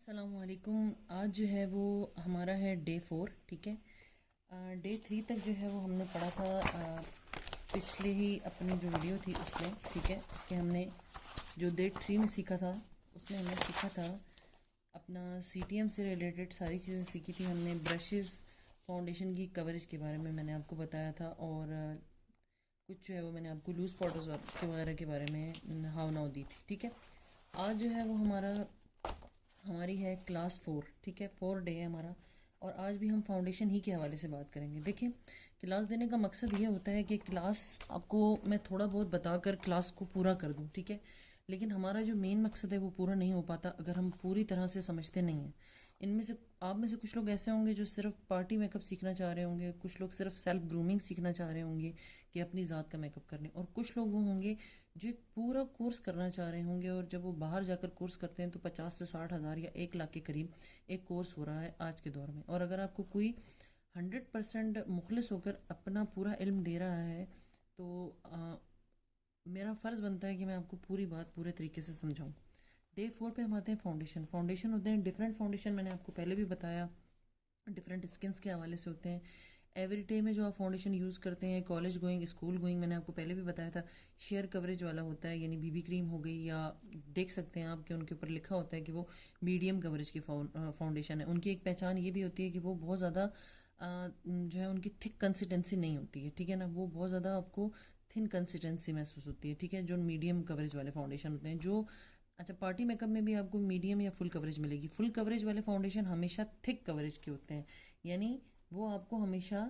अस्सलामुअलैकुम। आज जो है वो हमारा है डे 4। ठीक है। डे 3 तक जो है वो हमने पढ़ा था पिछले ही अपनी जो वीडियो थी उसमें। ठीक है, कि हमने जो डे 3 में सीखा था उसमें हमने सीखा था अपना CTM से रिलेटेड सारी चीज़ें सीखी थी हमने। ब्रशेस, फाउंडेशन की कवरेज के बारे में मैंने आपको बताया था, और कुछ जो है वो मैंने आपको लूज़ पाउडर्स के वगैरह के बारे में हाव नाव दी थी। ठीक है। आज जो है वो हमारी है क्लास 4। ठीक है, 4 डे है हमारा, और आज भी हम फाउंडेशन ही के हवाले से बात करेंगे। देखिए, क्लास देने का मकसद ये होता है कि क्लास आपको मैं थोड़ा बहुत बताकर क्लास को पूरा कर दूं। ठीक है, लेकिन हमारा जो मेन मकसद है वो पूरा नहीं हो पाता अगर हम पूरी तरह से समझते नहीं हैं। इनमें से आप में से कुछ लोग ऐसे होंगे जो सिर्फ पार्टी मेकअप सीखना चाह रहे होंगे, कुछ लोग सिर्फ सेल्फ ग्रूमिंग सीखना चाह रहे होंगे कि अपनी ज़ात का मेकअप करने, और कुछ लोग वो होंगे जो एक पूरा कोर्स करना चाह रहे होंगे, और जब वो बाहर जाकर कोर्स करते हैं तो 50 से 60 हज़ार या 1 लाख के करीब एक कोर्स हो रहा है आज के दौर में। और अगर आपको कोई 100% मुखलिस होकर अपना पूरा इल्म दे रहा है तो मेरा फ़र्ज़ बनता है कि मैं आपको पूरी बात पूरे तरीके से समझाऊं। डे 4 पे हम आते हैं फाउंडेशन। फाउंडेशन होते हैं डिफरेंट फाउंडेशन, मैंने आपको पहले भी बताया, डिफरेंट स्किन्स के हवाले से होते हैं। एवरी डे में जो आप फाउंडेशन यूज़ करते हैं, कॉलेज गोइंग, स्कूल गोइंग, मैंने आपको पहले भी बताया था, शेयर कवरेज वाला होता है, यानी बीबी क्रीम हो गई, या देख सकते हैं आप कि उनके ऊपर लिखा होता है कि वो मीडियम कवरेज की फाउंडेशन है। उनकी एक पहचान ये भी होती है कि वो बहुत ज़्यादा जो है उनकी थिक कंसिस्टेंसी नहीं होती है। ठीक है ना, वो बहुत ज़्यादा आपको थिन कंसिस्टेंसी महसूस होती है। ठीक है, जो मीडियम कवरेज वाले फाउंडेशन होते हैं, जो अच्छा पार्टी मेकअप में भी आपको मीडियम या फुल कवरेज मिलेगी। फुल कवरेज वाले फाउंडेशन हमेशा थिक कवरेज के होते हैं, यानी वो आपको हमेशा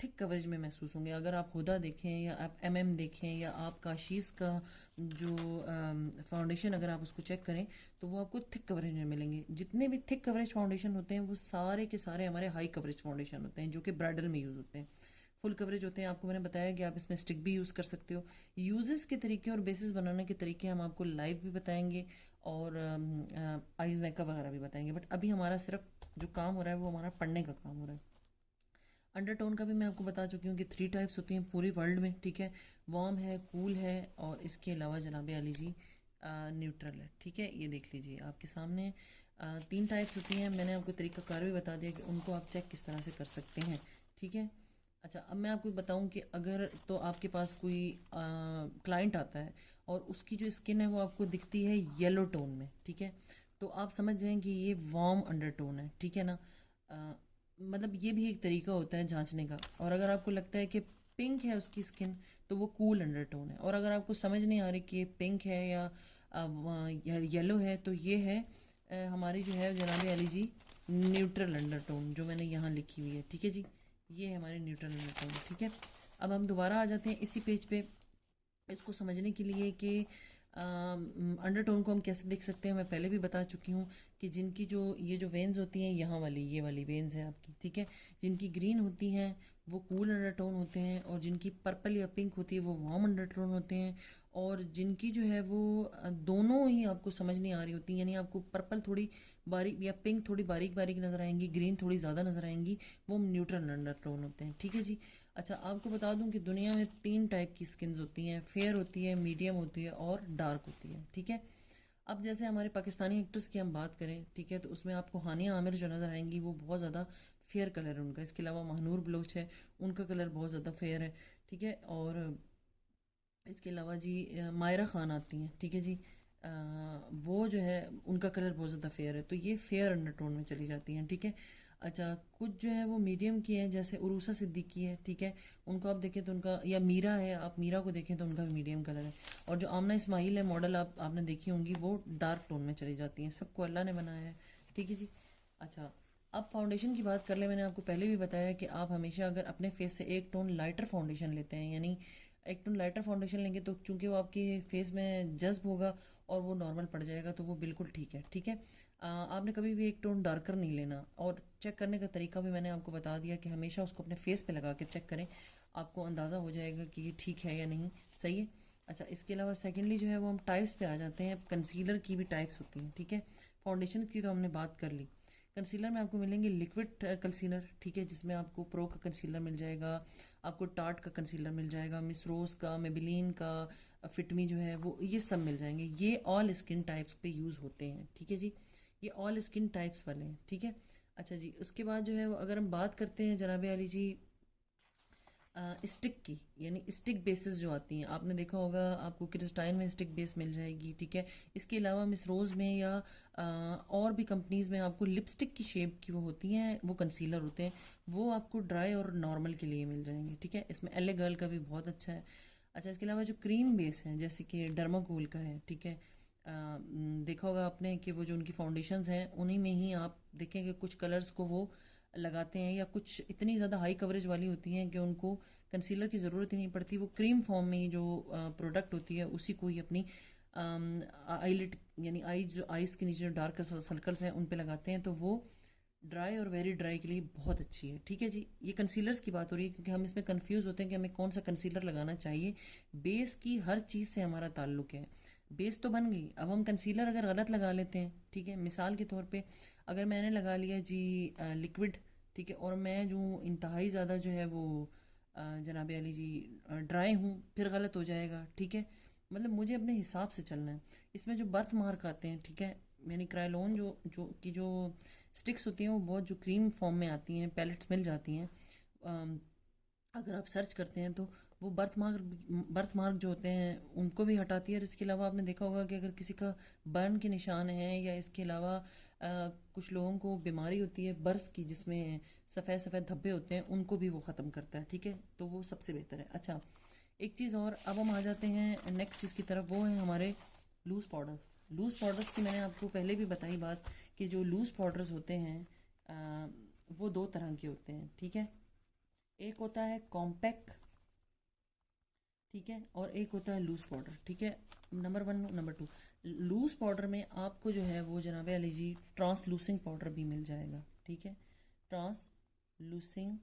थिक कवरेज में महसूस होंगे। अगर आप हुदा देखें या आप देखें या आप काशीज़ का जो फाउंडेशन अगर आप उसको चेक करें तो वो आपको थिक कवरेज में मिलेंगे। जितने भी थिक कवरेज फाउंडेशन होते हैं वो सारे के सारे हमारे हाई कवरेज फाउंडेशन होते हैं, जो कि ब्राइडल में यूज़ होते हैं। फुल कवरेज होते हैं, आपको मैंने बताया कि आप इसमें स्टिक भी यूज़ कर सकते हो। यूजेस के तरीके और बेसिस बनाने के तरीके हम आपको लाइव भी बताएंगे, और आइज मेकअप वगैरह भी बताएंगे। बट अभी हमारा सिर्फ जो काम हो रहा है वो हमारा पढ़ने का काम हो रहा है। अंडरटोन का भी मैं आपको बता चुकी हूँ कि 3 टाइप्स होती हैं पूरी वर्ल्ड में। ठीक है, वार्म है, कूल है, और इसके अलावा जनाब आली जी न्यूट्रल है। ठीक है, ये देख लीजिए आपके सामने 3 टाइप्स होती हैं। मैंने आपको तरीक़ाकार भी बता दिया कि उनको आप चेक किस तरह से कर सकते हैं। ठीक है। अच्छा, अब मैं आपको बताऊं कि अगर तो आपके पास कोई क्लाइंट आता है और उसकी जो स्किन है वो आपको दिखती है येलो टोन में, ठीक है, तो आप समझ जाएं कि ये वार्म अंडरटोन है। ठीक है ना, मतलब ये भी एक तरीका होता है जांचने का। और अगर आपको लगता है कि पिंक है उसकी स्किन तो वो कूल अंडरटोन है। और अगर आपको समझ नहीं आ रही कि ये पिंक है या येलो है तो ये है हमारी जो है जनाब अली जी न्यूट्रल अंडरटोन, जो मैंने यहाँ लिखी हुई है। ठीक है जी, ये है हमारे न्यूट्रल अंडरटोन। ठीक है, अब हम दोबारा आ जाते हैं इसी पेज पे इसको समझने के लिए कि अंडरटोन को हम कैसे देख सकते हैं। मैं पहले भी बता चुकी हूँ कि जिनकी जो ये जो वेन्स होती हैं, यहाँ वाली ये वाली वेन्स है आपकी, ठीक है, जिनकी ग्रीन होती हैं वो कूल अंडरटोन होते हैं, और जिनकी पर्पल या पिंक होती है वो वार्म अंडरटोन होते हैं, और जिनकी जो है वो दोनों ही आपको समझ नहीं आ रही होती, यानी आपको पर्पल थोड़ी बारीक या पिंक थोड़ी बारीक बारीक नज़र आएंगी, ग्रीन थोड़ी ज़्यादा नज़र आएंगी, वो न्यूट्रल अंडरटोन होते हैं। ठीक है जी। अच्छा, आपको बता दूं कि दुनिया में 3 टाइप की स्किन्स होती हैं, फेयर होती है, मीडियम होती है, और डार्क होती है। ठीक है, अब जैसे हमारे पाकिस्तानी एक्ट्रेस की हम बात करें, ठीक है, तो उसमें आपको हानिया आमिर जो नज़र आएंगी वो बहुत ज़्यादा फेयर कलर है उनका। इसके अलावा महानूर बलोच है, उनका कलर बहुत ज़्यादा फेयर है। ठीक है, और इसके अलावा जी मायरा खान आती हैं, ठीक है जी, वो जो है उनका कलर बहुत ज़्यादा फेयर है, तो ये फेयर अंडरटोन में चली जाती हैं। ठीक है। अच्छा, कुछ जो है वो मीडियम की हैं, जैसे उरूसा सिद्दीकी है, ठीक है, उनको आप देखें तो उनका, या मीरा है, आप मीरा को देखें तो उनका भी मीडियम कलर है। और जो आमना इस्माइल है मॉडल, आपने देखी होंगी, वो डार्क टोन में चली जाती हैं। सबको अल्लाह ने बनाया है। ठीक है जी। अच्छा, अब फाउंडेशन की बात कर ले। मैंने आपको पहले भी बताया कि आप हमेशा अगर अपने फेस से एक टोन लाइटर फाउंडेशन लेते हैं, यानी एक टोन लाइटर फाउंडेशन लेंगे तो चूंकि वो आपके फेस में जज्ब होगा और वो नॉर्मल पड़ जाएगा, तो वो बिल्कुल ठीक है। ठीक है, आपने कभी भी एक टोन डार्कर नहीं लेना। और चेक करने का तरीका भी मैंने आपको बता दिया कि हमेशा उसको अपने फेस पे लगा के चेक करें, आपको अंदाज़ा हो जाएगा कि ये ठीक है या नहीं। सही है। अच्छा, इसके अलावा सेकेंडली जो है वो हम टाइप्स पे आ जाते हैं। कंसीलर की भी टाइप्स होती हैं। ठीक है, फाउंडेशन की तो हमने बात कर ली। कंसीलर में आपको मिलेंगे लिक्विड कंसीलर, ठीक है, जिसमें आपको प्रो का कंसीलर मिल जाएगा, आपको टार्ट का कंसीलर मिल जाएगा, मिस रोज का, मेबिलिन का, फिटमी जो है वो, ये सब मिल जाएंगे। ये ऑल स्किन टाइप्स पे यूज़ होते हैं। ठीक है जी, ये ऑल स्किन टाइप्स वाले हैं, ठीक है। अच्छा जी, उसके बाद जो है वो अगर हम बात करते हैं जनाब आली जी स्टिक की, यानी स्टिक बेसिस जो आती हैं, आपने देखा होगा आपको क्रिस्टाइन में स्टिक बेस मिल जाएगी, ठीक है। इसके अलावा मिस रोज़ में या और भी कंपनीज़ में आपको लिपस्टिक की शेप की वो होती हैं, वो कंसीलर होते हैं, वो आपको ड्राई और नॉर्मल के लिए मिल जाएंगे, ठीक है। इसमें एले गर्ल का भी बहुत अच्छा है। अच्छा, इसके अलावा जो क्रीम बेस है जैसे कि डर्माकोल का है, ठीक है। देखा होगा आपने कि वो जो उनकी फाउंडेशंस हैं उन्हीं में ही आप देखेंगे कुछ कलर्स को वो लगाते हैं, या कुछ इतनी ज़्यादा हाई कवरेज वाली होती हैं कि उनको कंसीलर की ज़रूरत ही नहीं पड़ती, वो क्रीम फॉर्म में ही जो प्रोडक्ट होती है उसी को ही अपनी आईलिट यानी आईज के नीचे जो डार्क सर्कल्स हैं उन पे लगाते हैं, तो वो ड्राई और वेरी ड्राई के लिए बहुत अच्छी है, ठीक है जी। ये कंसीलर्स की बात हो रही है क्योंकि हम इसमें कंफ्यूज होते हैं कि हमें कौन सा कंसीलर लगाना चाहिए। बेस की हर चीज़ से हमारा ताल्लुक है। बेस तो बन गई, अब हम कंसीलर अगर गलत लगा लेते हैं, ठीक है, मिसाल के तौर पे अगर मैंने लगा लिया जी लिक्विड, ठीक है, और मैं जो इंतहाई ज़्यादा जो है वो जनाब अली जी ड्राई हूँ, फिर गलत हो जाएगा, ठीक है। मतलब मुझे अपने हिसाब से चलना है। इसमें जो बर्थ मार्क आते हैं, ठीक है, यानी क्रायोलोन जो स्टिक्स होती हैं वो बहुत जो क्रीम फॉर्म में आती हैं, पैलेट्स मिल जाती हैं, अगर आप सर्च करते हैं तो वो बर्थ मार्क जो होते हैं उनको भी हटाती है। और इसके अलावा आपने देखा होगा कि अगर किसी का बर्न के निशान है, या इसके अलावा कुछ लोगों को बीमारी होती है बर्स की जिसमें सफ़ेद सफ़ेद धब्बे होते हैं, उनको भी वो ख़त्म करता है, ठीक है। तो वो सबसे बेहतर है। अच्छा, एक चीज़ और, अब हम आ जाते हैं नेक्स्ट चीज़ की तरफ, वो है हमारे लूज़ पाउडर। लूज़ पाउडर्स की मैंने आपको पहले भी बताई बात कि जो लूज़ पाउडर्स होते हैं वो दो तरह के होते हैं, ठीक है। एक होता है कॉम्पैक्ट, ठीक है, और एक होता है लूज पाउडर, ठीक है। नंबर 1, नंबर 2, लूज पाउडर में आपको जो है वो जनाब अली जी ट्रांसलूसिंग पाउडर भी मिल जाएगा, ठीक है। ट्रांसलूसिंग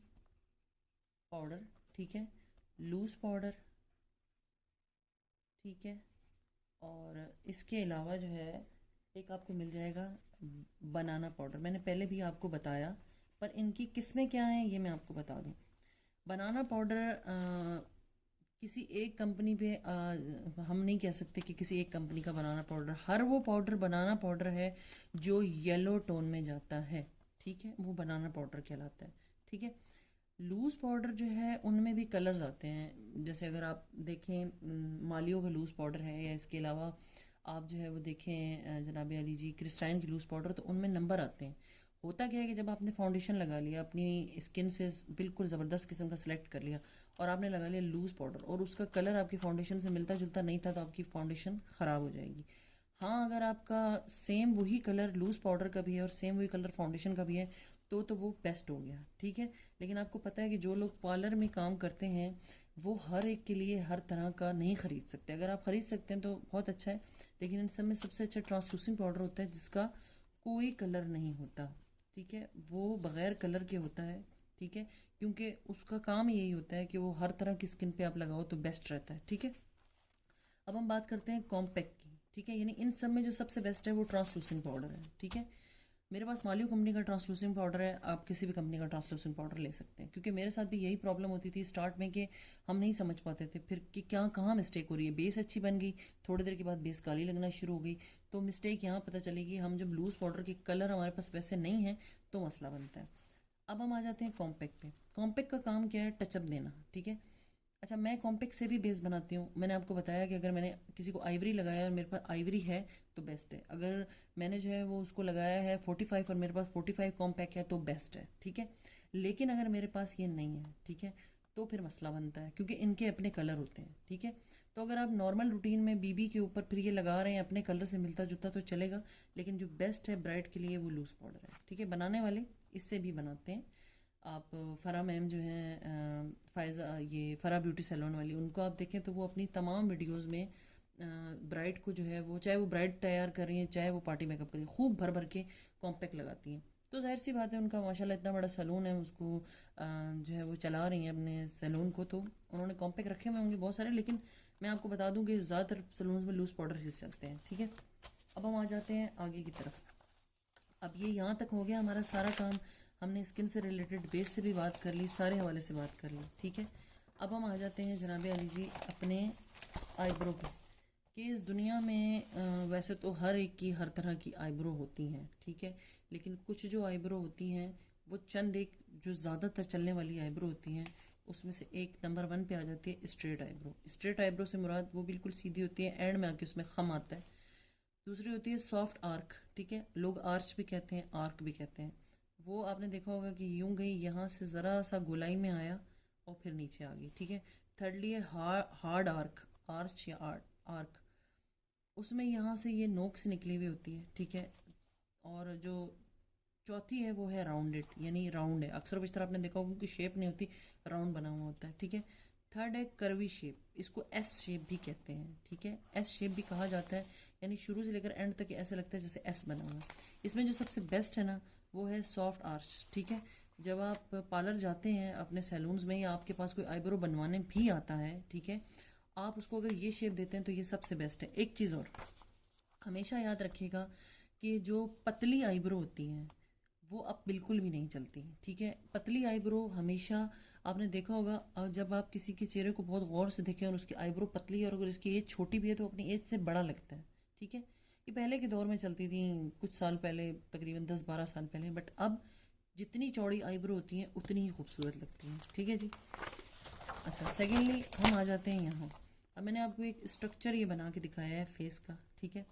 पाउडर, ठीक है, लूज पाउडर, ठीक है। और इसके अलावा जो है एक आपको मिल जाएगा बनाना पाउडर। मैंने पहले भी आपको बताया, पर इनकी किस्में क्या हैं ये मैं आपको बता दूं। बनाना पाउडर किसी एक कंपनी पे हम नहीं कह सकते कि किसी एक कंपनी का बनाना पाउडर, हर वो पाउडर बनाना पाउडर है जो येलो टोन में जाता है, ठीक है, वो बनाना पाउडर कहलाता है, ठीक है। लूज़ पाउडर जो है उनमें भी कलर्स आते हैं, जैसे अगर आप देखें मालियो का लूज़ पाउडर है, या इसके अलावा आप जो है वो देखें जनाब अली जी क्रिस्टाइन की लूज़ पाउडर, तो उनमें नंबर आते हैं। होता क्या है कि जब आपने फाउंडेशन लगा लिया, अपनी स्किन से बिल्कुल ज़बरदस्त किस्म का सिलेक्ट कर लिया, और आपने लगा लिया लूज़ पाउडर, और उसका कलर आपकी फाउंडेशन से मिलता जुलता नहीं था, तो आपकी फाउंडेशन ख़राब हो जाएगी। हाँ, अगर आपका सेम वही कलर लूज़ पाउडर का भी है और सेम वही कलर फाउंडेशन का भी है, तो वो बेस्ट हो गया, ठीक है। लेकिन आपको पता है कि जो लोग पार्लर में काम करते हैं वो हर एक के लिए हर तरह का नहीं ख़रीद सकते। अगर आप ख़रीद सकते हैं तो बहुत अच्छा है, लेकिन इन सब में सबसे अच्छा ट्रांसलूसिंग पाउडर होता है जिसका कोई कलर नहीं होता, ठीक है, वो बग़ैर कलर के होता है, ठीक है, क्योंकि उसका काम यही होता है कि वो हर तरह की स्किन पे आप लगाओ तो बेस्ट रहता है, ठीक है। अब हम बात करते हैं कॉम्पैक्ट की, ठीक है, यानी इन सब में जो सबसे बेस्ट है वो ट्रांसलूसिंग पाउडर है, ठीक है। मेरे पास मालियो कंपनी का ट्रांसलूसिंग पाउडर है, आप किसी भी कंपनी का ट्रांसलूसिंग पाउडर ले सकते हैं, क्योंकि मेरे साथ भी यही प्रॉब्लम होती थी स्टार्ट में कि हम नहीं समझ पाते थे फिर कि क्या कहाँ मिस्टेक हो रही है। बेस अच्छी बन गई, थोड़ी देर के बाद बेस काली लगना शुरू हो गई, तो मिस्टेक यहाँ पता चलेगी हम जब लूज़ पाउडर के कलर हमारे पास वैसे नहीं है तो मसला बनता है। अब हम आ जाते हैं कॉम्पैक्ट पे। कॉम्पैक्ट का काम क्या है? टचअप देना, ठीक है। अच्छा, मैं कॉम्पैक्ट से भी बेस बनाती हूँ। मैंने आपको बताया कि अगर मैंने किसी को आइवरी लगाया और मेरे पास आइवरी है तो बेस्ट है, अगर मैंने जो है वो उसको लगाया है 45 और मेरे पास 45 कॉम्पैक्ट है तो बेस्ट है, ठीक है। लेकिन अगर मेरे पास ये नहीं है, ठीक है, तो फिर मसला बनता है क्योंकि इनके अपने कलर होते हैं, ठीक है। तो अगर आप नॉर्मल रूटीन में बीबी के ऊपर फिर ये लगा रहे हैं अपने कलर से मिलता जुलता तो चलेगा, लेकिन जो बेस्ट है ब्राइट के लिए वो लूज़ पाउडर है, ठीक है। बनाने वाले इससे भी बनाते हैं। आप फ़रा मैम जो हैं फ़ायज़ा, ये फ़रा ब्यूटी सैलून वाली, उनको आप देखें तो वो अपनी तमाम वीडियोस में ब्राइड को जो है वो, चाहे वो ब्राइड तैयार कर रही हैं चाहे वो पार्टी मेकअप कर रही हैं, खूब भर भर के कॉम्पैक्ट लगाती हैं। तो जाहिर सी बात है उनका माशाल्लाह इतना बड़ा सैलून है, उसको जो है वो चला रही हैं अपने सैलून को, तो उन्होंने कॉम्पैक्ट रखे हुए होंगे बहुत सारे। लेकिन मैं आपको बता दूं कि ज़्यादातर सैलून में लूज़ पाउडर ही चलते हैं, ठीक है। अब हम आ जाते हैं आगे की तरफ। अब ये यहाँ तक हो गया हमारा सारा काम। हमने स्किन से रिलेटेड बेस से भी बात कर ली, सारे हवाले से बात कर ली, ठीक है। अब हम आ जाते हैं जनाब अली जी अपने आईब्रो पे कि इस दुनिया में वैसे तो हर एक की हर तरह की आईब्रो होती हैं, ठीक है, लेकिन कुछ जो आईब्रो होती हैं वो चंद एक जो ज़्यादातर चलने वाली आईब्रो होती हैं उसमें से एक नंबर 1 पे आ जाती है स्ट्रेट आईब्रो। स्ट्रेट आईब्रो से मुराद वो बिल्कुल सीधी होती है, एंड में आके उसमें खम आता है। दूसरी होती है सॉफ्ट आर्क, ठीक है, लोग आर्च भी कहते हैं, आर्क भी कहते हैं। वो आपने देखा होगा कि यूं गई, यहाँ से ज़रा सा गोलाई में आया और फिर नीचे आ गई, ठीक है। थर्डली है हार्ड आर्क, आर्च या आर्क, उसमें यहाँ से ये नोक से निकली हुई होती है, ठीक है। और जो चौथी है वो है राउंडेड, यानी राउंड है, अक्सर बिस्तर आपने देखा होगा कि शेप नहीं होती, राउंड बना हुआ होता है, ठीक है। थर्ड है कर्वी शेप, इसको एस शेप भी कहते हैं, ठीक है, एस शेप भी कहा जाता है, यानी शुरू से लेकर एंड तक ऐसा लगता है जैसे एस बना हुआ। इसमें जो सबसे बेस्ट है ना वो है सॉफ्ट आर्च, ठीक है। जब आप पार्लर जाते हैं अपने सैलून्स में या आपके पास कोई आईब्रो बनवाने भी आता है, ठीक है, आप उसको अगर ये शेप देते हैं तो ये सबसे बेस्ट है। एक चीज़ और हमेशा याद रखिएगा कि जो पतली आईब्रो होती हैं वो अब बिल्कुल भी नहीं चलती, ठीक है। पतली आईब्रो हमेशा आपने देखा होगा, जब आप किसी के चेहरे को बहुत गौर से देखें और उसकी आईब्रो पतली है और अगर उसकी एज छोटी भी है तो अपनी एज से बड़ा लगता है, ठीक है। ये पहले के दौर में चलती थी, कुछ साल पहले, तकरीबन 10-12 साल पहले, बट अब जितनी चौड़ी आईब्रो होती हैं उतनी ही खूबसूरत लगती हैं, ठीक है जी। अच्छा, सेकेंडली हम आ जाते हैं यहाँ। अब मैंने आपको एक स्ट्रक्चर ये बना के दिखाया है फेस का, ठीक है।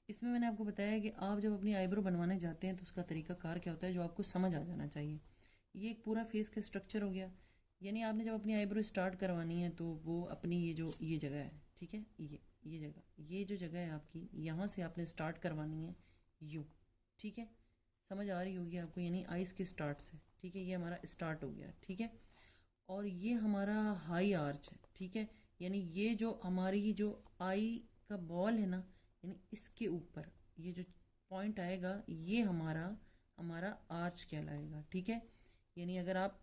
इसमें मैंने आपको बताया कि आप जब अपनी आईब्रो बनवाने जाते हैं तो उसका तरीका कार क्या होता है जो आपको समझ आ जाना चाहिए। ये एक पूरा फेस का स्ट्रक्चर हो गया, यानी आपने जब अपनी आईब्रो स्टार्ट करवानी है तो वो अपनी ये जगह है, ठीक है, ये जो जगह है आपकी, यहाँ से आपने स्टार्ट करवानी है यू, ठीक है। समझ आ रही होगी आपको, यानी आइस के स्टार्ट से, ठीक है, ये हमारा स्टार्ट हो गया, ठीक है। और ये हमारा हाई आर्च है, ठीक है, यानी ये जो हमारी जो आई का बॉल है ना, यानी इसके ऊपर ये जो पॉइंट आएगा ये हमारा हमारा आर्च कहलाएगा, ठीक है। यानी अगर आप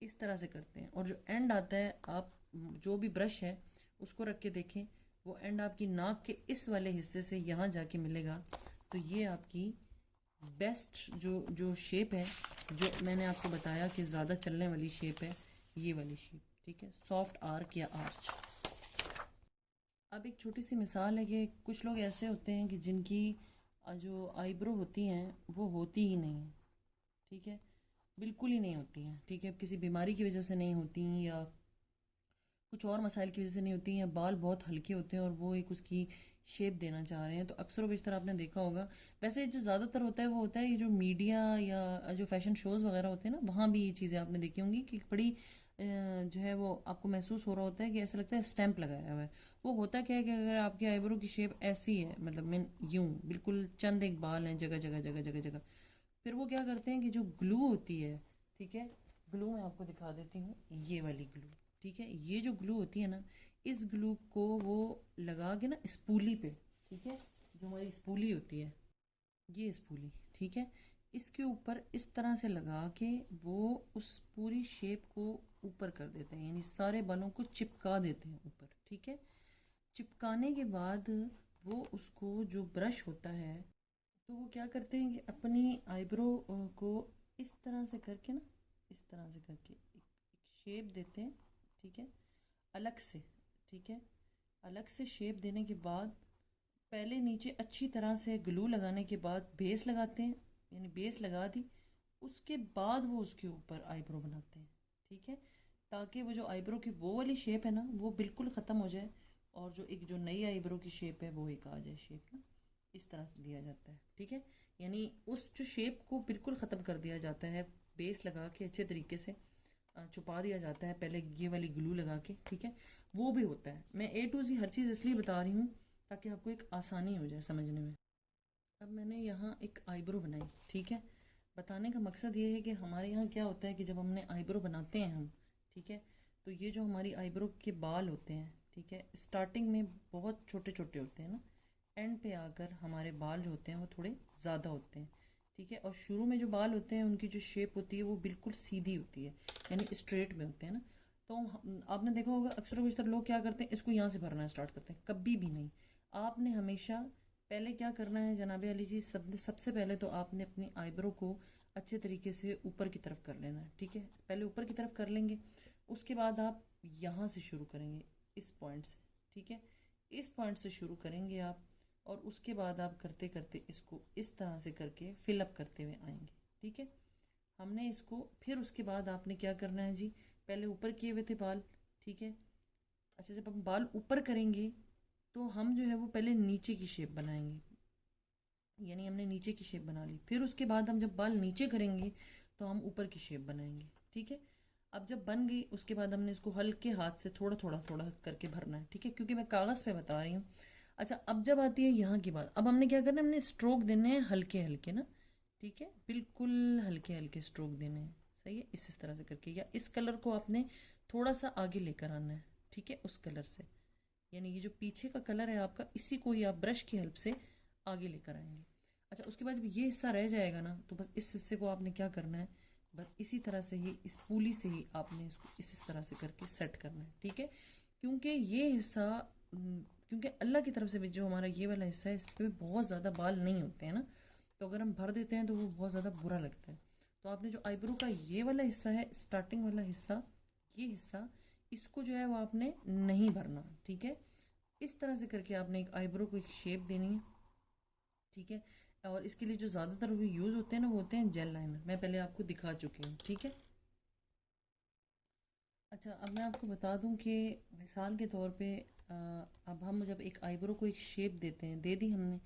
इस तरह से करते हैं और जो एंड आता है, आप जो भी ब्रश है उसको रख के देखें, वो एंड आपकी नाक के इस वाले हिस्से से यहाँ जाके मिलेगा, तो ये आपकी बेस्ट जो जो शेप है, जो मैंने आपको बताया कि ज़्यादा चलने वाली शेप है, ये वाली शेप, ठीक है, सॉफ्ट आर्क या आर्च। अब एक छोटी सी मिसाल है कि कुछ लोग ऐसे होते हैं कि जिनकी जो आईब्रो होती हैं वो होती ही नहीं है, ठीक है, बिल्कुल ही नहीं होती हैं, ठीक है, किसी बीमारी की वजह से नहीं होती या कुछ और मसाइल की वजह से नहीं होती हैं, या बाल बहुत हल्के होते हैं और वो एक उसकी शेप देना चाह रहे हैं, तो अक्सर बेशतर आपने देखा होगा। वैसे जो ज़्यादातर होता है वो होता है ये जो मीडिया या जो फैशन शोज़ वगैरह होते हैं ना, वहाँ भी ये चीज़ें आपने देखी होंगी कि बड़ी जो है वो आपको महसूस हो रहा होता है कि ऐसा लगता है स्टैंप लगाया हुआ है। वो होता क्या है कि अगर आपकी आईब्रो की शेप ऐसी है, मतलब मीन यूँ बिल्कुल चंद एक बाल हैं जगह जगह जगह जगह जगह, फिर वो क्या करते हैं कि जो ग्लू होती है, ठीक है, ग्लू मैं आपको दिखा देती हूँ, ये वाली ग्लू, ठीक है, ये जो ग्लू होती है ना, इस ग्लू को वो लगा के ना स्पूली पे, ठीक है, जो हमारी स्पूली होती है, ये स्पूली, ठीक है, इसके ऊपर इस तरह से लगा के वो उस पूरी शेप को ऊपर कर देते हैं, यानी सारे बालों को चिपका देते हैं ऊपर, ठीक है। चिपकाने के बाद वो उसको जो ब्रश होता है तो वो क्या करते हैं कि अपनी आईब्रो को इस तरह से करके ना, इस तरह से करके एक शेप देते हैं, ठीक है, अलग से, ठीक है, अलग से शेप देने के बाद पहले नीचे अच्छी तरह से ग्लू लगाने के बाद बेस लगाते हैं, यानी बेस लगा दी, उसके बाद वो उसके ऊपर आईब्रो बनाते हैं, ठीक है, ताकि वो जो आईब्रो की वो वाली शेप है ना वो बिल्कुल ख़त्म हो जाए और जो एक जो नई आईब्रो की शेप है वो एक आ जाए शेप ना, इस तरह से दिया जाता है, ठीक है। यानी उस जो शेप को बिल्कुल ख़त्म कर दिया जाता है, बेस लगा के अच्छे तरीके से छुपा दिया जाता है पहले ये वाली ग्लू लगा के, ठीक है, वो भी होता है। मैं A to Z हर चीज़ इसलिए बता रही हूँ ताकि आपको एक आसानी हो जाए समझने में। अब मैंने यहाँ एक आईब्रो बनाई, ठीक है, बताने का मकसद ये है कि हमारे यहाँ क्या होता है कि जब हमने आईब्रो बनाते हैं हम, ठीक है, तो ये जो हमारी आईब्रो के बाल होते हैं, ठीक है, स्टार्टिंग में बहुत छोटे छोटे होते हैं ना, एंड पे आकर हमारे बाल जो होते हैं वो थोड़े ज़्यादा होते हैं, ठीक है, और शुरू में जो बाल होते हैं उनकी जो शेप होती है वो बिल्कुल सीधी होती है, यानी स्ट्रेट में होते हैं ना। तो आपने देखा होगा अक्सर बेशतर लोग क्या करते हैं, इसको यहाँ से भरना स्टार्ट करते हैं, कभी भी नहीं। आपने हमेशा पहले क्या करना है जनाबे अली जी, सबसे पहले तो आपने अपनी आईब्रो को अच्छे तरीके से ऊपर की तरफ कर लेना है, ठीक है, पहले ऊपर की तरफ कर लेंगे, उसके बाद आप यहाँ से शुरू करेंगे इस पॉइंट से, ठीक है, इस पॉइंट से शुरू करेंगे आप, और उसके बाद आप करते करते इसको इस तरह से करके फिलअप करते हुए आएंगे। ठीक है, हमने इसको फिर उसके बाद आपने क्या करना है जी, पहले ऊपर किए हुए थे बाल। ठीक है, अच्छा जब हम बाल ऊपर करेंगे तो हम जो है वो पहले नीचे की शेप बनाएंगे, यानी हमने नीचे की शेप बना ली। फिर उसके बाद हम जब बाल नीचे करेंगे तो हम ऊपर की शेप बनाएंगे। ठीक है, अब जब बन गई उसके बाद हमने इसको हल्के हाथ से थोड़ा थोड़ा थोड़ा करके भरना है। ठीक है, क्योंकि मैं कागज़ पे बता रही हूँ। अच्छा, अब जब आती है यहाँ की बात, अब हमने क्या करना है, हमने स्ट्रोक देने हैं हल्के हल्के ना। ठीक है, बिल्कुल हल्के हल्के स्ट्रोक देने हैं। सही है, इस तरह से करके, या इस कलर को आपने थोड़ा सा आगे लेकर आना है। ठीक है, उस कलर से, यानी ये जो पीछे का कलर है आपका, इसी को ही आप ब्रश की हेल्प से आगे लेकर आएंगे। अच्छा, उसके बाद जब ये हिस्सा रह जाएगा ना, तो बस इस हिस्से को आपने क्या करना है, बस इसी तरह से ही इस पूली से ही आपने इसको इस तरह से करके सेट करना है। ठीक है, क्योंकि ये हिस्सा क्योंकि अल्लाह की तरफ से भी जो हमारा ये वाला हिस्सा है, इस पर बहुत ज़्यादा बाल नहीं होते हैं ना, तो अगर हम भर देते हैं तो वो बहुत ज़्यादा बुरा लगता है। तो आपने जो आईब्रो का ये वाला हिस्सा है, स्टार्टिंग वाला हिस्सा, ये हिस्सा, इसको जो है वो आपने नहीं भरना। ठीक है, इस तरह से करके आपने एक आईब्रो को एक शेप देनी है। ठीक है, और इसके लिए जो ज़्यादातर वो यूज़ होते हैं ना, वो होते हैं जेल लाइनर, मैं पहले आपको दिखा चुकी हूँ। ठीक है, अच्छा अब मैं आपको बता दूं कि मिसाल के तौर पे अब हम जब एक आईब्रो को एक शेप देते हैं, दे दी हमने,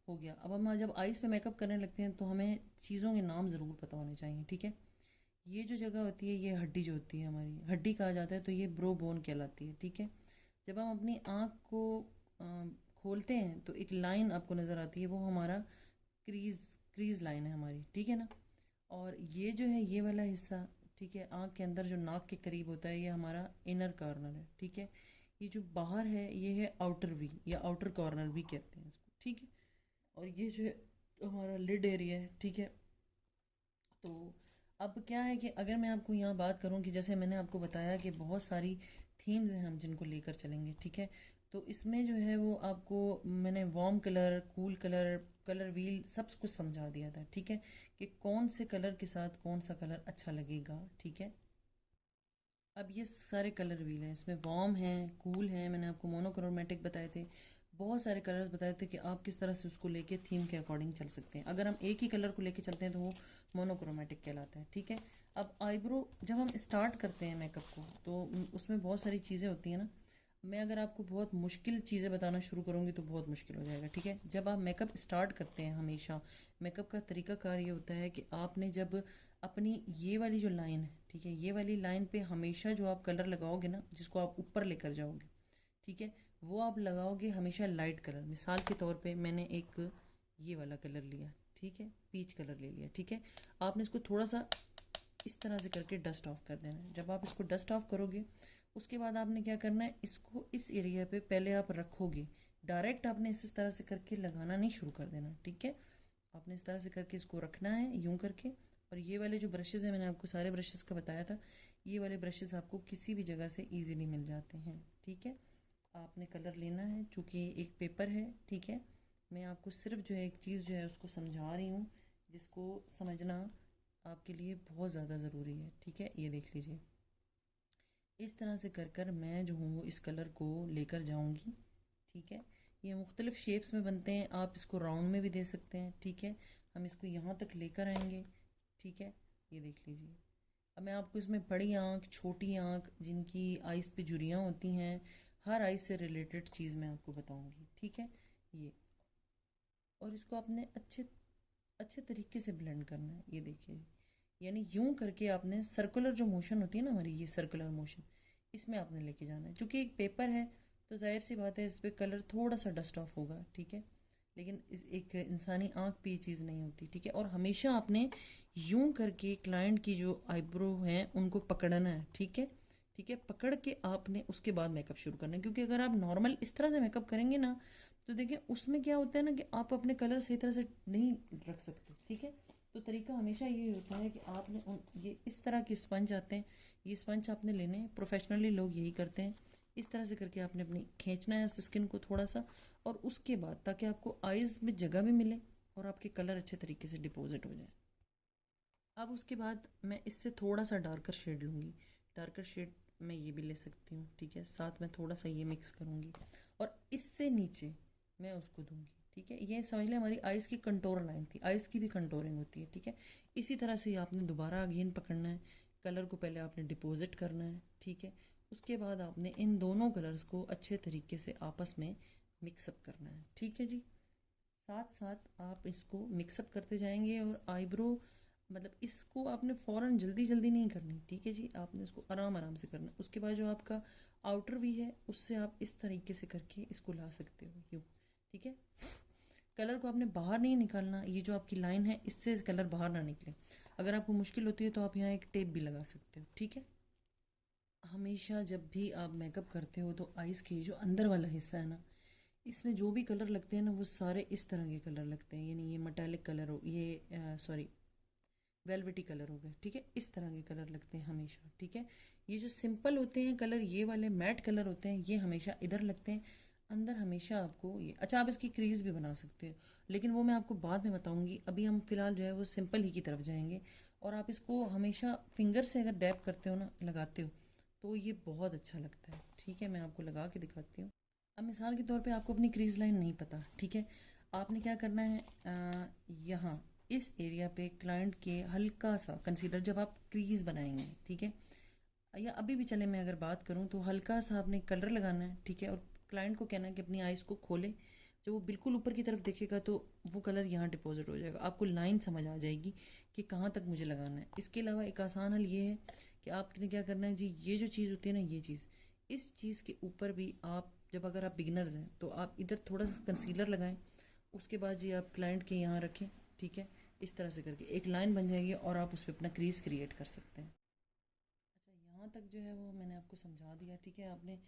हो गया। अब हम जब आइज़ पे मेकअप करने लगते हैं तो हमें चीज़ों के नाम ज़रूर पता होने चाहिए। ठीक है, ये जो जगह होती है, ये हड्डी जो होती है हमारी, हड्डी कहा जाता है, तो ये ब्रो बोन कहलाती है। ठीक है, जब हम अपनी आँख को खोलते हैं तो एक लाइन आपको नज़र आती है, वो हमारा क्रीज क्रीज लाइन है हमारी। ठीक है ना, और ये जो है ये वाला हिस्सा, ठीक है, आँख के अंदर जो नाक के करीब होता है, ये हमारा इनर कॉर्नर है। ठीक है, ये जो बाहर है ये है आउटर वी या आउटर कॉर्नर भी कहते हैं इसको। ठीक है, और ये जो है हमारा लिड एरिया है। ठीक है, तो अब क्या है कि अगर मैं आपको यहाँ बात करूँ कि जैसे मैंने आपको बताया कि बहुत सारी थीम्स हैं हम जिनको लेकर चलेंगे। ठीक है, तो इसमें जो है वो आपको मैंने warm colour, cool colour, colour wheel सब कुछ समझा दिया था। ठीक है, कि कौन से कलर के साथ कौन सा कलर अच्छा लगेगा। ठीक है, अब ये सारे कलर व्हील हैं, इसमें वार्म है, कूल है, मैंने आपको मोनोक्रोमेटिक बताए थे, बहुत सारे कलर्स बताए थे कि आप किस तरह से उसको लेके थीम के अकॉर्डिंग चल सकते हैं। अगर हम एक ही कलर को लेके चलते हैं तो वो मोनोक्रोमेटिक कहलाता है। ठीक है, अब आईब्रो जब हम स्टार्ट करते हैं मेकअप को, तो उसमें बहुत सारी चीज़ें होती हैं ना, मैं अगर आपको बहुत मुश्किल चीज़ें बताना शुरू करूँगी तो बहुत मुश्किल हो जाएगा। ठीक है, जब आप मेकअप स्टार्ट करते हैं, हमेशा मेकअप का तरीकाकार ये होता है कि आपने जब अपनी ये वाली जो लाइन है, ठीक है, ये वाली लाइन पे हमेशा जो आप कलर लगाओगे ना, जिसको आप ऊपर लेकर जाओगे, ठीक है, वो आप लगाओगे हमेशा लाइट कलर। मिसाल के तौर पे मैंने एक ये वाला कलर लिया, ठीक है, पीच कलर ले लिया। ठीक है, आपने इसको थोड़ा सा इस तरह से करके डस्ट ऑफ कर देना है। जब आप इसको डस्ट ऑफ करोगे उसके बाद आपने क्या करना है, इसको इस एरिया पे पहले आप रखोगे, डायरेक्ट आपने इस तरह से करके लगाना नहीं शुरू कर देना। ठीक है, आपने इस तरह से करके इसको रखना है यूं करके। और ये वाले जो ब्रशेज़ हैं, मैंने आपको सारे ब्रशेज़ का बताया था, ये वाले ब्रशेज़ आपको किसी भी जगह से ईजीली मिल जाते हैं। ठीक है, आपने कलर लेना है, चूँकि एक पेपर है। ठीक है, मैं आपको सिर्फ जो है एक चीज़ जो है उसको समझा रही हूँ, जिसको समझना आपके लिए बहुत ज़्यादा ज़रूरी है। ठीक है, ये देख लीजिए, इस तरह से कर कर मैं जो हूँ इस कलर को लेकर जाऊँगी। ठीक है, ये मुख्तलिफ़ शेप्स में बनते हैं, आप इसको राउंड में भी दे सकते हैं। ठीक है, हम इसको यहाँ तक लेकर आएंगे। ठीक है, ये देख लीजिए, अब मैं आपको इसमें बड़ी आँख, छोटी आँख, जिनकी आइज़ पे झुर्रियाँ होती हैं, हर आइज़ से रिलेटेड चीज़ मैं आपको बताऊँगी। ठीक है, ये, और इसको आपने अच्छे अच्छे तरीके से ब्लेंड करना है। ये देखिए, यानी यूं करके आपने सर्कुलर जो मोशन होती है ना हमारी, ये सर्कुलर मोशन, इसमें आपने लेके जाना है। क्योंकि एक पेपर है तो जाहिर सी बात है इस पर कलर थोड़ा सा डस्ट ऑफ होगा। ठीक है, लेकिन इस एक इंसानी आँख पे ये चीज़ नहीं होती। ठीक है, और हमेशा आपने यूं करके क्लाइंट की जो आईब्रो हैं उनको पकड़ना है। ठीक है, ठीक है, पकड़ के आपने उसके बाद मेकअप शुरू करना है। क्योंकि अगर आप नॉर्मल इस तरह से मेकअप करेंगे ना, तो देखिए उसमें क्या होता है ना कि आप अपने कलर सही तरह से नहीं रख सकते। ठीक है, तो तरीका हमेशा ये होता है कि आपने ये इस तरह की स्पंज आते हैं, ये स्पंज आपने लेने हैं, प्रोफेशनली लोग यही करते हैं। इस तरह से करके आपने अपनी खींचना है स्किन को थोड़ा सा, और उसके बाद ताकि आपको आइज़ में जगह भी मिले और आपके कलर अच्छे तरीके से डिपॉजिट हो जाए। अब उसके बाद मैं इससे थोड़ा सा डार्कर शेड लूँगी। डार्कर शेड मैं ये भी ले सकती हूँ, ठीक है। साथ में थोड़ा सा ये मिक्स करूँगी और इससे नीचे मैं उसको दूंगी, ठीक है। ये समझ लें हमारी आइज़ की कंटोर लाइन थी, आइज़ की भी कंटोरिंग होती है, ठीक है। इसी तरह से आपने दोबारा अगेन पकड़ना है, कलर को पहले आपने डिपॉजिट करना है, ठीक है। उसके बाद आपने इन दोनों कलर्स को अच्छे तरीके से आपस में मिक्सअप करना है, ठीक है जी। साथ साथ आप इसको मिक्सअप करते जाएंगे और आईब्रो मतलब इसको आपने फ़ौरन जल्दी जल्दी नहीं करनी, ठीक है जी। आपने इसको आराम आराम से करना। उसके बाद जो आपका आउटर भी है उससे आप इस तरीके से करके इसको ला सकते हो यूँ, ठीक है। कलर को आपने बाहर नहीं निकालना, ये जो आपकी लाइन है इससे कलर बाहर ना निकले। अगर आपको मुश्किल होती है तो आप यहाँ एक टेप भी लगा सकते हो, ठीक है। हमेशा जब भी आप मेकअप करते हो तो आइज़ के जो अंदर वाला हिस्सा है ना, इसमें जो भी कलर लगते हैं ना वो सारे इस तरह के कलर लगते हैं, यानी ये मटैलिक कलर हो, ये सॉरी वेलवेटी कलर हो गए, ठीक है। इस तरह के कलर लगते हैं हमेशा, ठीक है। ये जो सिंपल होते हैं कलर, ये वाले मैट कलर होते हैं, ये हमेशा इधर लगते हैं। अंदर हमेशा आपको ये अच्छा, आप इसकी क्रीज भी बना सकते हो, लेकिन वो मैं आपको बाद में बताऊंगी। अभी हम फिलहाल जो है वो सिंपल ही की तरफ जाएंगे। और आप इसको हमेशा फिंगर से अगर डैप करते हो ना, लगाते हो, तो ये बहुत अच्छा लगता है, ठीक है। मैं आपको लगा के दिखाती हूँ। अब मिसाल के तौर पे आपको अपनी क्रीज लाइन नहीं पता, ठीक है। आपने क्या करना है, यहाँ इस एरिया पे क्लाइंट के हल्का सा कंसीलर जब आप क्रीज बनाएंगे, ठीक है, या अभी भी चले मैं अगर बात करूँ तो हल्का सा आपने कलर लगाना है, ठीक है। और क्लाइंट को कहना है कि अपनी आइज़ को खोले। जब वो बिल्कुल ऊपर की तरफ देखेगा तो वो कलर यहाँ डिपॉजिट हो जाएगा, आपको लाइन समझ आ जाएगी कि कहाँ तक मुझे लगाना है। इसके अलावा एक आसान हल ये है कि आपने क्या करना है जी, ये जो चीज़ होती है ना, ये चीज़, इस चीज़ के ऊपर भी आप जब अगर आप बिगनर्स हैं तो आप इधर थोड़ा सा कंसीलर लगाएं। उसके बाद जी आप क्लाइंट के यहाँ रखें, ठीक है। इस तरह से करके एक लाइन बन जाएगी और आप उस पर अपना क्रीज क्रिएट कर सकते हैं। अच्छा, यहाँ तक जो है वो मैंने आपको समझा दिया, ठीक है। आपने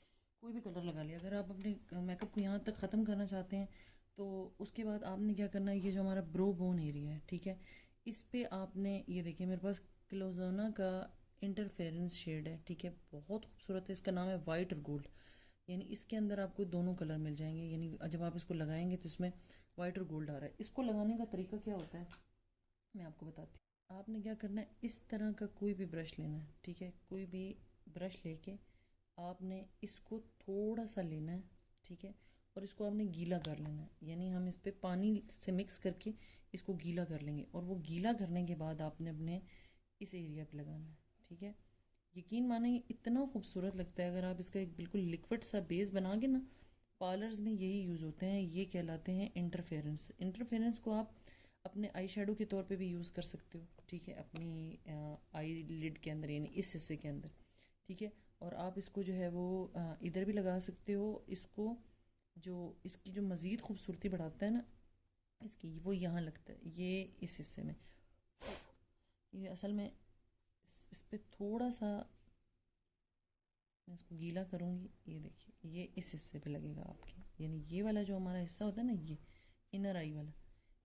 कोई भी कलर लगा लिया। अगर आप अपने मेकअप को यहाँ तक ख़त्म करना चाहते हैं तो उसके बाद आपने क्या करना है, ये जो हमारा ब्रो बोन एरिया है, ठीक है, इस पे आपने ये देखिए मेरे पास क्लोजोना का इंटरफेरेंस शेड है, ठीक है। बहुत खूबसूरत है, इसका नाम है वाइट और गोल्ड। यानी इसके अंदर आपको दोनों कलर मिल जाएंगे, यानी जब आप इसको लगाएंगे तो इसमें वाइट और गोल्ड आ रहा है। इसको लगाने का तरीका क्या होता है मैं आपको बताती हूँ। आपने क्या करना है, इस तरह का कोई भी ब्रश लेना है, ठीक है। कोई भी ब्रश लेके आपने इसको थोड़ा सा लेना है, ठीक है। और इसको आपने गीला कर लेना है, यानी हम इस पे पानी से मिक्स करके इसको गीला कर लेंगे। और वो गीला करने के बाद आपने अपने इस एरिया पे लगाना है, ठीक है। यकीन माने ये इतना खूबसूरत लगता है। अगर आप इसका एक बिल्कुल लिक्विड सा बेस बनागे ना, पार्लर्स में यही यूज़ होते हैं, ये कहलाते हैं इंटरफेरेंस। इंटरफेरेंस को आप अपने आई शेडो के तौर पे भी यूज़ कर सकते हो, ठीक है, अपनी आई लिड के अंदर, यानी इस हिस्से के अंदर, ठीक है। और आप इसको जो है वो इधर भी लगा सकते हो। इसको जो इसकी जो मज़ीद खूबसूरती बढ़ाता है ना इसकी, वो यहाँ लगता है, ये इस हिस्से में। ये असल में इस पे थोड़ा सा मैं इसको गीला करूँगी, ये देखिए ये इस हिस्से पे लगेगा आपके, यानी ये वाला जो हमारा हिस्सा होता है ना, ये इनर आई वाला,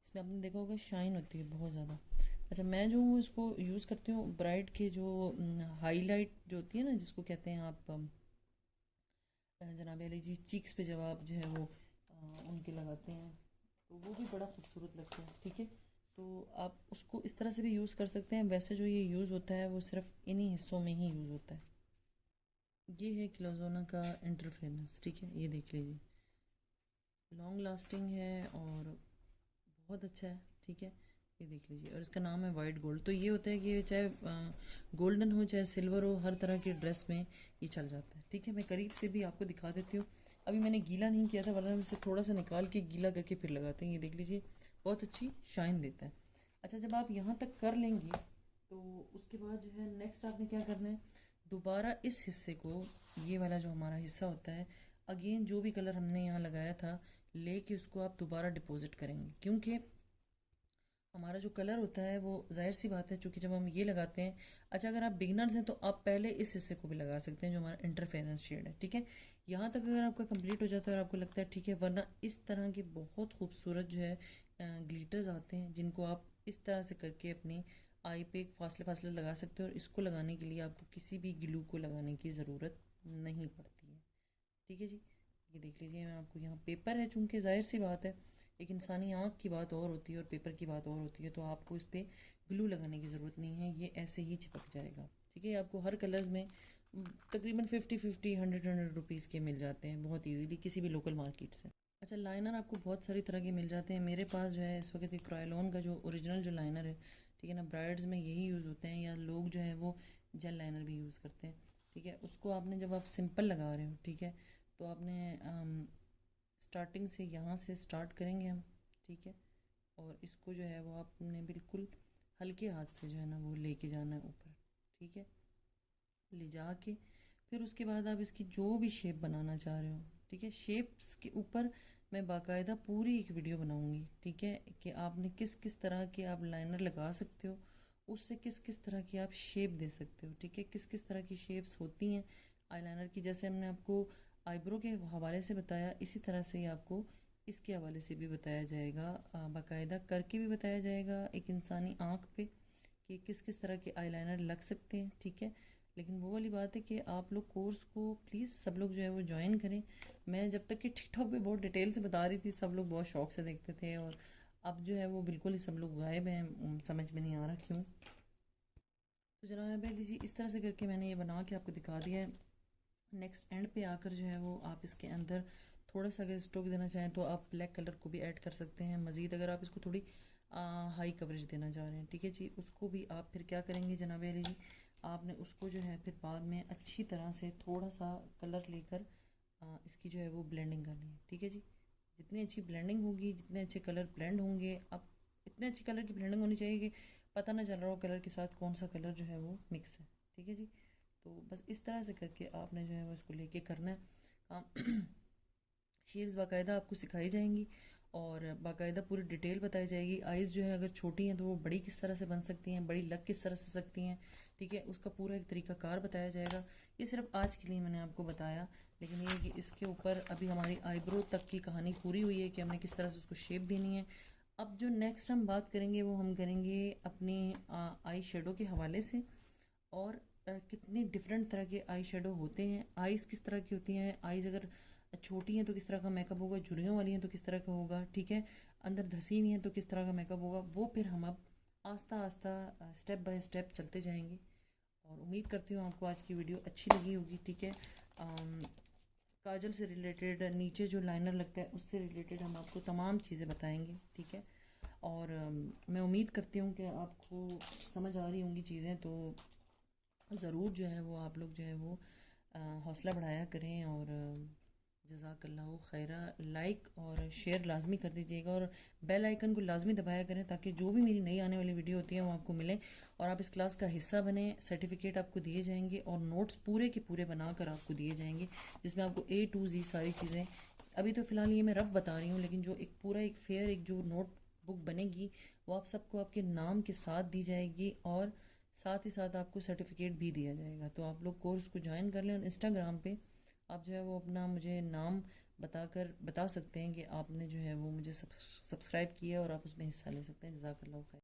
इसमें आपने देखा होगा शाइन होती है बहुत ज़्यादा। अच्छा, मैं जो हूँ इसको यूज़ करती हूँ ब्राइड के जो हाईलाइट जो होती है ना, जिसको कहते हैं आप जनाब अली जी, चीक्स पे जब आप जो है वो उनके लगाते हैं तो वो भी बड़ा खूबसूरत लगता है, ठीक है। तो आप उसको इस तरह से भी यूज़ कर सकते हैं। वैसे जो ये यूज़ होता है वो सिर्फ इन्हीं हिस्सों में ही यूज़ होता है। ये है क्लोजोना का इंटरफेरेंस, ठीक है, ये देख लीजिए, लॉन्ग लास्टिंग है और बहुत अच्छा है, ठीक है। ये देख लीजिए, और इसका नाम है वाइट गोल्ड। तो ये होता है कि चाहे गोल्डन हो चाहे सिल्वर हो, हर तरह की ड्रेस में ये चल जाता है, ठीक है। मैं करीब से भी आपको दिखा देती हूँ। अभी मैंने गीला नहीं किया था, वरना हम इसे थोड़ा सा निकाल के गीला करके फिर लगाते हैं। ये देख लीजिए, बहुत अच्छी शाइन देता है। अच्छा, जब आप यहाँ तक कर लेंगे तो उसके बाद जो है नेक्स्ट आपने क्या करना है, दोबारा इस हिस्से को, ये वाला जो हमारा हिस्सा होता है, अगेन जो भी कलर हमने यहाँ लगाया था लेके उसको आप दोबारा डिपॉजिट करेंगे। क्योंकि हमारा जो कलर होता है वो जाहिर सी बात है, चूँकि जब हम ये लगाते हैं, अच्छा अगर आप बिगनर्स हैं तो आप पहले इस हिस्से को भी लगा सकते हैं जो हमारा इंटरफेरेंस शेड है, ठीक है। यहाँ तक अगर आपका कंप्लीट हो जाता है और आपको लगता है ठीक है, वरना इस तरह के बहुत खूबसूरत जो है ग्लिटर्स आते हैं जिनको आप इस तरह से करके अपनी आई पे एक फासले फासले लगा सकते हो। और इसको लगाने के लिए आपको किसी भी ग्लू को लगाने की ज़रूरत नहीं पड़ती है, ठीक है जी। ये देख लीजिए, मैं आपको यहाँ पेपर है, चूँकि जाहिर सी बात है एक इंसानी आँख की बात और होती है और पेपर की बात और होती है, तो आपको इस पर ग्लू लगाने की ज़रूरत नहीं है, ये ऐसे ही चिपक जाएगा, ठीक है। आपको हर कलर्स में तकरीबन 50 100 रुपीज़ के मिल जाते हैं बहुत इजीली किसी भी लोकल मार्केट से। अच्छा, लाइनर आपको बहुत सारी तरह के मिल जाते हैं। मेरे पास जो है इस वक्त एक क्रायोलॉन का जो ओरिजिनल जो लाइनर है, ठीक है ना, ब्राइड्स में यही यूज़ होते हैं, या लोग जो है वो जेल लाइनर भी यूज़ करते हैं। ठीक है, उसको आपने जब आप सिंपल लगा रहे हो, ठीक है, तो आपने स्टार्टिंग से यहाँ से स्टार्ट करेंगे हम, ठीक है, और इसको जो है वो आपने बिल्कुल हल्के हाथ से जो है ना वो लेके जाना है ऊपर, ठीक है, ले जा के फिर उसके बाद आप इसकी जो भी शेप बनाना चाह रहे हो, ठीक है, शेप्स के ऊपर मैं बाकायदा पूरी एक वीडियो बनाऊंगी, ठीक है, कि आपने किस किस तरह के आप लाइनर लगा सकते हो, उससे किस किस तरह की आप शेप दे सकते हो, ठीक है, किस किस तरह की शेप्स होती हैं आईलाइनर की। जैसे हमने आपको आईब्रो के हवाले से बताया, इसी तरह से ही आपको इसके हवाले से भी बताया जाएगा, बाकायदा करके भी बताया जाएगा एक इंसानी आँख पे कि किस किस तरह के आईलाइनर लग सकते हैं, ठीक है। लेकिन वो वाली बात है कि आप लोग कोर्स को प्लीज़ सब लोग जो है वो ज्वाइन करें। मैं जब तक कि टिकटॉक पे बहुत डिटेल से बता रही थी, सब लोग बहुत शौक से देखते थे, और अब जो है वो बिल्कुल ही सब लोग गायब हैं, समझ में नहीं आ रहा क्यों। तो जनाब लीजिए, इस तरह से करके मैंने ये बना के आपको दिखा दिया है। नेक्स्ट एंड पे आकर जो है वो आप इसके अंदर थोड़ा सा अगर स्ट्रोक देना चाहें तो आप ब्लैक कलर को भी ऐड कर सकते हैं मज़ीद, अगर आप इसको थोड़ी हाई कवरेज देना चाह रहे हैं, ठीक है जी। उसको भी आप फिर क्या करेंगे जनाब अली जी, आपने उसको जो है फिर बाद में अच्छी तरह से थोड़ा सा कलर लेकर इसकी जो है वो ब्लेंडिंग करनी है, ठीक है जी। जितनी अच्छी ब्लेंडिंग होगी, जितने अच्छे कलर ब्लेंड होंगे, अब इतने अच्छे कलर की ब्लेंडिंग होनी चाहिए कि पता ना चल रहा हो कलर के साथ कौन सा कलर जो है वो मिक्स है, ठीक है जी। तो बस इस तरह से करके आपने जो है वो इसको लेके करना है काम। शेप्स बाकायदा आपको सिखाई जाएंगी और बाकायदा पूरी डिटेल बताई जाएगी। आइज़ जो है अगर छोटी हैं तो वो बड़ी किस तरह से बन सकती हैं, बड़ी लग किस तरह से सकती हैं, ठीक है, उसका पूरा एक तरीकाकार बताया जाएगा। ये सिर्फ आज के लिए मैंने आपको बताया, लेकिन ये कि इसके ऊपर अभी हमारी आईब्रो तक की कहानी पूरी हुई है कि हमने किस तरह से उसको शेप देनी है। अब जो नेक्स्ट हम बात करेंगे वो हम करेंगे अपनी आई शेडो के हवाले से, और कितनी डिफरेंट तरह के आई शेडो होते हैं, आईज़ किस तरह की होती हैं, आईज़ अगर छोटी हैं तो किस तरह का मेकअप होगा, झुर्रियों वाली हैं तो किस तरह का होगा, ठीक है, अंदर धसी हुई हैं तो किस तरह का मेकअप होगा, वो फिर हम अब आस्ता आस्ता स्टेप बाय स्टेप चलते जाएंगे। और उम्मीद करती हूँ आपको आज की वीडियो अच्छी लगी होगी, ठीक है। काजल से रिलेटेड, नीचे जो लाइनर लगता है उससे रिलेटेड हम आपको तमाम चीज़ें बताएंगे, ठीक है। और मैं उम्मीद करती हूँ कि आपको समझ आ रही होंगी चीज़ें, तो ज़रूर जो है वो आप लोग जो है वो हौसला बढ़ाया करें, और जज़ाकल्लाहु खैरा, लाइक और शेयर लाजमी कर दीजिएगा, और बेल आइकन को लाजमी दबाया करें ताकि जो भी मेरी नई आने वाली वीडियो होती है वो आपको मिले, और आप इस क्लास का हिस्सा बने। सर्टिफिकेट आपको दिए जाएंगे और नोट्स पूरे के पूरे बनाकर आपको दिए जाएंगे, जिसमें आपको A to Z सारी चीज़ें, अभी तो फ़िलहाल ये मैं रफ बता रही हूँ, लेकिन जो एक पूरा एक फेयर एक जो नोट बुक बनेगी वो आप सबको आपके नाम के साथ दी जाएगी, और साथ ही साथ आपको सर्टिफिकेट भी दिया जाएगा। तो आप लोग कोर्स को ज्वाइन कर लें, और इंस्टाग्राम पे आप जो है वो अपना मुझे नाम बताकर बता सकते हैं कि आपने जो है वो मुझे सब्सक्राइब किया, और आप उसमें हिस्सा ले सकते हैं। जज़ाकल्लाहु खैर।